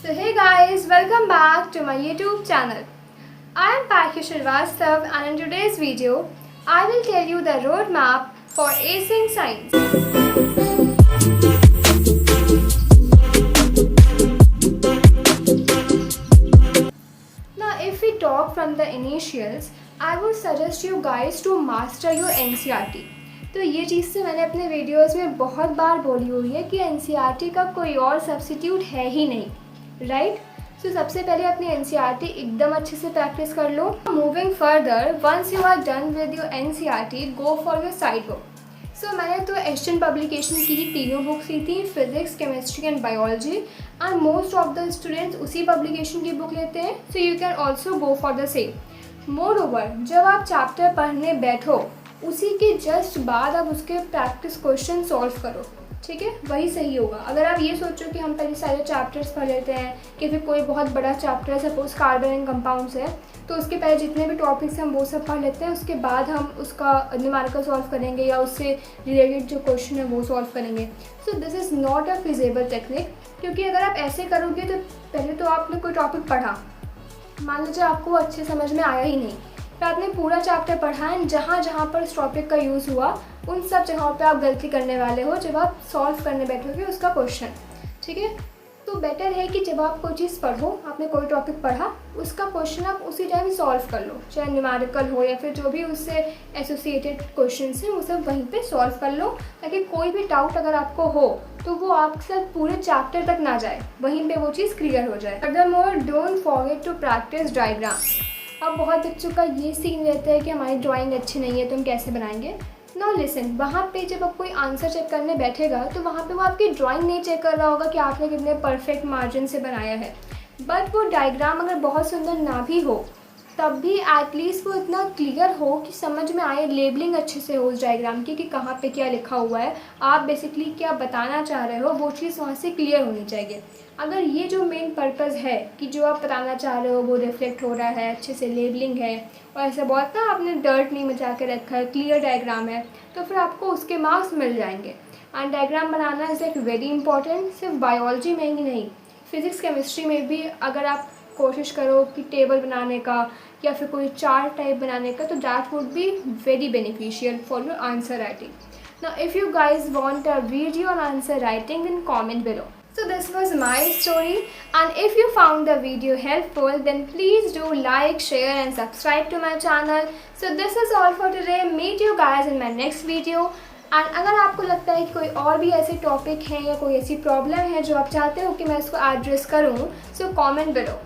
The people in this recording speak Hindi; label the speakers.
Speaker 1: So hey guys, welcome back to my YouTube channel. I am Pakhi Shrivastava and in today's video, I will tell you the roadmap for acing science. Now if we talk from the initials, I would suggest you guys to master your NCERT. तो ये चीज़ से मैंने अपने वीडियोस में बहुत बार बोली हुई है कि NCERT का कोई और सब्स्टिट्यूट है ही नहीं, राइट? सो सबसे पहले अपनी NCERT एकदम अच्छे से प्रैक्टिस कर लो. Moving further, once you are done with your NCERT, go for your side book. So मैंने तो एशियन पब्लिकेशन की ही तीनों बुक्स ली थी, physics, chemistry and biology, and most of the students उसी पब्लिकेशन की बुक लेते हैं. So you can also go for the same. More over, जब आप चैप्टर पढ़ने बैठो उसी के जस्ट बाद आप उसके प्रैक्टिस क्वेश्चन सॉल्व करो, ठीक है? वही सही होगा. अगर आप ये सोचो कि हम पहले सारे चैप्टर्स पढ़ लेते हैं कि फिर कोई बहुत बड़ा चैप्टर है, सपोज कार्बन एंड कंपाउंड्स है, तो उसके पहले जितने भी टॉपिक्स हम वो सब पढ़ लेते हैं, उसके बाद हम उसका न्यूमेरिकल सॉल्व करेंगे या उससे रिलेटेड जो क्वेश्चन है वो सॉल्व करेंगे. So this is not a feasible technique, क्योंकि अगर आप ऐसे करोगे तो पहले तो आपने कोई टॉपिक पढ़ा, मान लीजिए आपको वो अच्छे समझ में आया ही नहीं, तो आपने पूरा चैप्टर पढ़ा है, जहाँ जहाँ पर इस टॉपिक का यूज़ हुआ उन सब जगहों पे आप गलती करने वाले हो जब आप सॉल्व करने बैठोगे उसका क्वेश्चन, ठीक है? तो बेटर है कि जब आप कोई चीज़ पढ़ो, आपने कोई टॉपिक पढ़ा, उसका क्वेश्चन आप उसी टाइम सॉल्व कर लो, चाहे न्यूमेरिकल हो या फिर जो भी उससे एसोसिएटेड क्वेश्चन हैं वो सब वहीं पे सॉल्व कर लो, ताकि कोई भी डाउट अगर आपको हो तो वो आपके साथ पूरे चैप्टर तक ना जाए, वहीं पे वो चीज़ क्लियर हो जाए. Furthermore, don't forget to practise diagrams. अब बहुत बच्चों का ये सीन रहता है कि हमारी ड्राइंग अच्छी नहीं है तो हम कैसे बनाएंगे. नो लिसन, वहाँ पे जब आप कोई आंसर चेक करने बैठेगा तो वहाँ पे वो आपकी ड्राइंग नहीं चेक कर रहा होगा कि आपने कितने परफेक्ट मार्जिन से बनाया है, बट वो डायग्राम अगर बहुत सुंदर ना भी हो तब भी एटलीस्ट वो इतना क्लियर हो कि समझ में आए, लेबलिंग अच्छे से हो उस डायग्राम की कि कहाँ पे क्या लिखा हुआ है, आप बेसिकली क्या बताना चाह रहे हो, वो चीज़ वहाँ से क्लियर होनी चाहिए. अगर ये जो मेन पर्पज़ है कि जो आप बताना चाह रहे हो वो रिफ्लेक्ट हो रहा है, अच्छे से लेबलिंग है और ऐसा बहुत ना आपने डर्ट नहीं मचा के रखा है, क्लियर डायग्राम है, तो फिर आपको उसके मार्क्स मिल जाएंगे. And diagram banana is like very important. सिर्फ बायोलॉजी में ही नहीं, फिज़िक्स केमिस्ट्री में भी अगर आप कोशिश करो कि टेबल बनाने का या फिर कोई चार्ट टाइप बनाने का, तो that would be very beneficial for your answer writing. Now if you guys want a video on answer writing, then comment below. So this was my story, and if you found the video helpful, then please do like, share and subscribe to my channel. So this is all for today. Meet you guys in my next video. And अगर आपको लगता है कि कोई और भी ऐसे टॉपिक हैं या कोई ऐसी प्रॉब्लम है जो आप चाहते हो कि मैं इसको एड्रेस करूँ, so comment below.